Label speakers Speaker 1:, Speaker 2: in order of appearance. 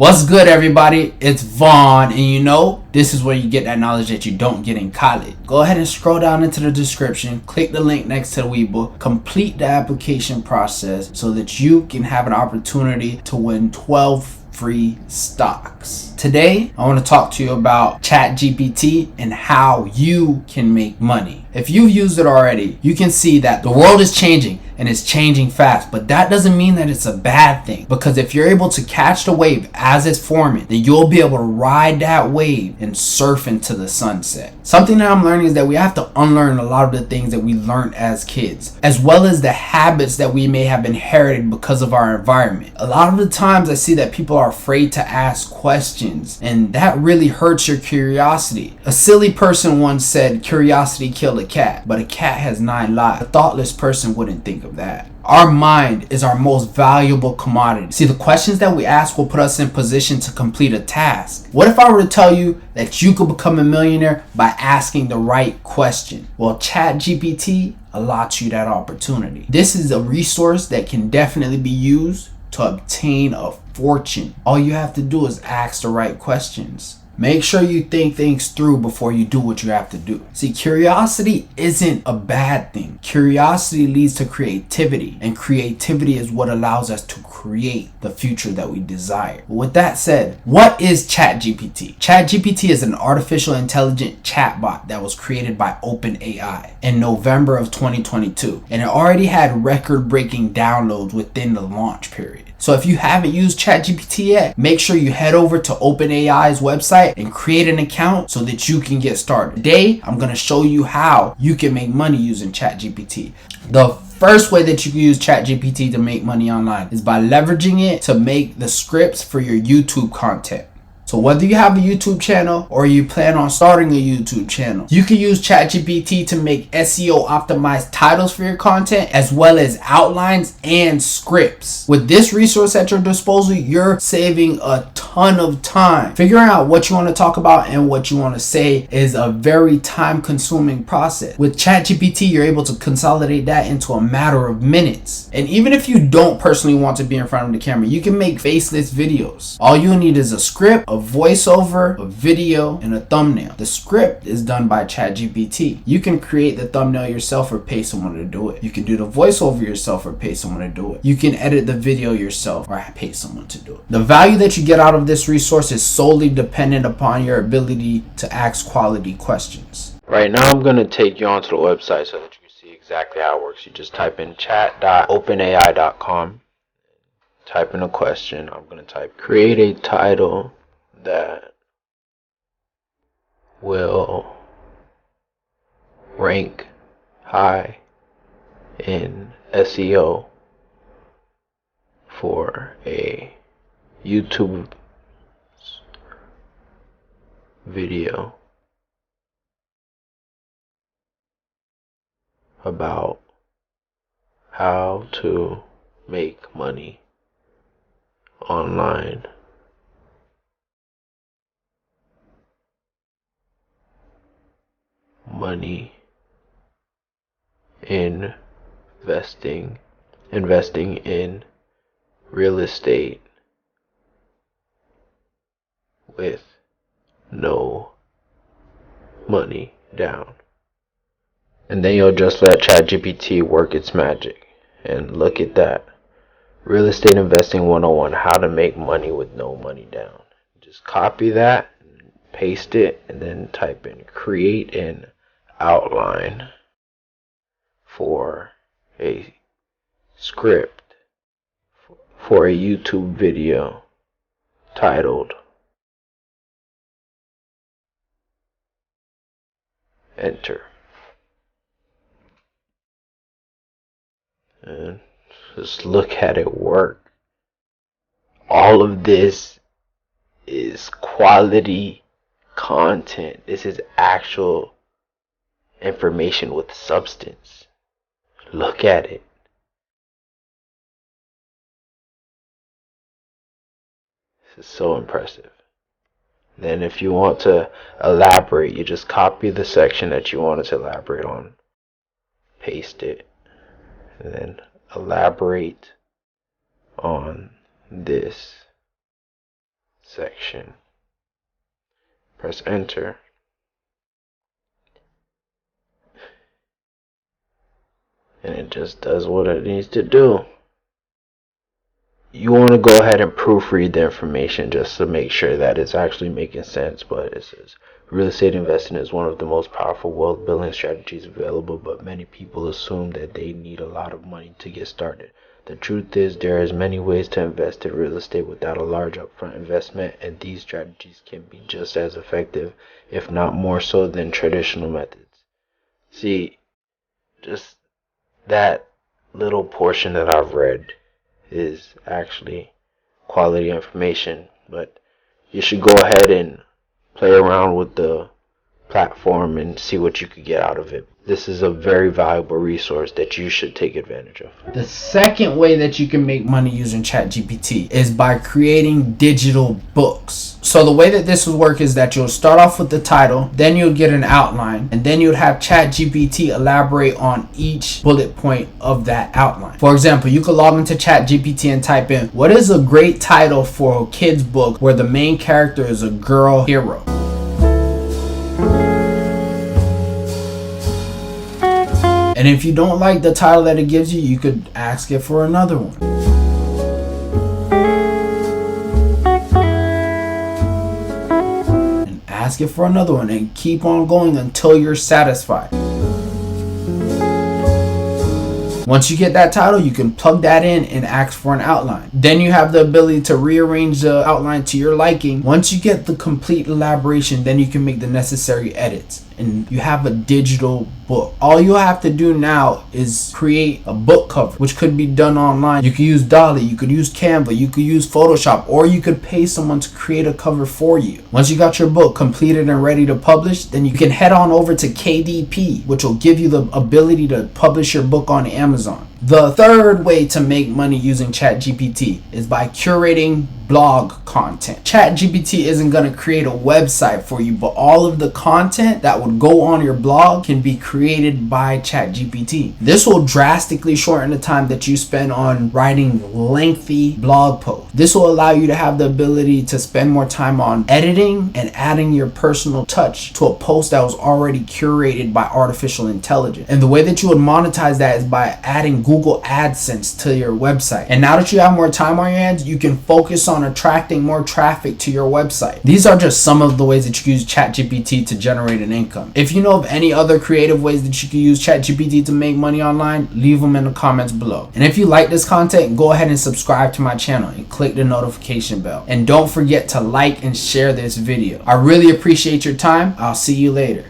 Speaker 1: What's good, everybody? It's Vaughn, and this is where you get that knowledge that you don't get in college. Go ahead and scroll down into the description, click the link next to the WeBull, complete the application process so that you can have an opportunity to win 12 free stocks. Today, I want to talk to you about Chat GPT and how you can make money. If you've used it already, you can see that the world is changing and it's changing fast, but that doesn't mean that it's a bad thing, because if you're able to catch the wave as it's forming, then you'll be able to ride that wave and surf into the sunset. Something that I'm learning is that we have to unlearn a lot of the things that we learned as kids, as well as the habits that we may have inherited because of our environment. A lot of the times I see that people are afraid to ask questions, and that really hurts your curiosity. A silly person once said curiosity killed a cat, but a cat has 9 lives. A thoughtless person wouldn't think of that. Our mind is our most valuable commodity. See, the questions that we ask will put us in position to complete a task. What if I were to tell you that you could become a millionaire by asking the right question? Well, Chat GPT allots you that opportunity. This is a resource that can definitely be used to obtain a fortune. All you have to do is ask the right questions. Make sure you think things through before you do what you have to do. See, curiosity isn't a bad thing. Curiosity leads to creativity, and creativity is what allows us to create the future that we desire. With that said, what is ChatGPT? ChatGPT is an artificial intelligent chatbot that was created by OpenAI in November of 2022, and it already had record-breaking downloads within the launch period. So if you haven't used ChatGPT yet, make sure you head over to OpenAI's website and create an account so that you can get started. Today, I'm going to show you how you can make money using ChatGPT. The first way that you can use ChatGPT to make money online is by leveraging it to make the scripts for your YouTube content. So whether you have a YouTube channel or you plan on starting a YouTube channel, you can use ChatGPT to make SEO optimized titles for your content, as well as outlines and scripts. With this resource at your disposal, you're saving a ton of time. Figuring out what you want to talk about and what you want to say is a very time-consuming process. With ChatGPT, you're able to consolidate that into a matter of minutes. And even if you don't personally want to be in front of the camera, you can make faceless videos. All you need is a script, a voiceover, a video, and a thumbnail. The script is done by ChatGPT. You can create the thumbnail yourself or pay someone to do it. You can do the voiceover yourself or pay someone to do it. You can edit the video yourself or pay someone to do it. The value that you get out of this resource is solely dependent upon your ability to ask quality questions.
Speaker 2: Right now I'm going to take you onto the website so that you can see exactly how it works. You just type in chat.openai.com, type in a question. I'm going to type create a title that will rank high in SEO for a YouTube video about how to make money online. Money in investing in real estate with no money down. And then you'll just let ChatGPT work its magic. And look at that. Real estate investing 101, how to make money with no money down. Just copy that, paste it, and then type in create an outline for a script for a YouTube video titled enter. And just look at it work. All of this is quality content. This is actual information with substance. Look at it. This is so impressive. Then if you want to elaborate, you just copy the section that you want to elaborate on, paste it, and then elaborate on this section. Press enter. And it just does what it needs to do. You want to go ahead and proofread the information just to make sure that it's actually making sense. But it says real estate investing is one of the most powerful wealth building strategies available, but many people assume that they need a lot of money to get started. The truth is there is many ways to invest in real estate without a large upfront investment, and these strategies can be just as effective, if not more so, than traditional methods. See, just that little portion that I've read is actually quality information, but you should go ahead and play around with the platform and see what you could get out of it. This is a very valuable resource that you should take advantage of.
Speaker 1: The second way that you can make money using Chat GPT is by creating digital books. So the way that this will work is that you'll start off with the title, then you'll get an outline, and then you'll have Chat GPT elaborate on each bullet point of that outline. For example, you could log into Chat GPT and type in, what is a great title for a kid's book where the main character is a girl hero? And if you don't like the title that it gives you, you could ask it for another one. And ask it for another one and keep on going until you're satisfied. Once you get that title, you can plug that in and ask for an outline. Then you have the ability to rearrange the outline to your liking. Once you get the complete elaboration, then you can make the necessary edits. And you have a digital book. All you have to do now is create a book cover, which could be done online. You could use Dolly, you could use Canva, you could use Photoshop, or you could pay someone to create a cover for you. Once you got your book completed and ready to publish, then you can head on over to KDP, which will give you the ability to publish your book on Amazon. The third way to make money using Chat GPT is by curating blog content. Chat GPT isn't going to create a website for you, but all of the content that would go on your blog can be created by Chat GPT. This will drastically shorten the time that you spend on writing lengthy blog posts. This will allow you to have the ability to spend more time on editing and adding your personal touch to a post that was already curated by artificial intelligence. And the way that you would monetize that is by adding Google AdSense to your website. And now that you have more time on your hands, you can focus on attracting more traffic to your website. These are just some of the ways that you can use ChatGPT to generate an income. If you know of any other creative ways that you can use ChatGPT to make money online, leave them in the comments below. And if you like this content, go ahead and subscribe to my channel and click the notification bell. And don't forget to like and share this video. I really appreciate your time. I'll see you later.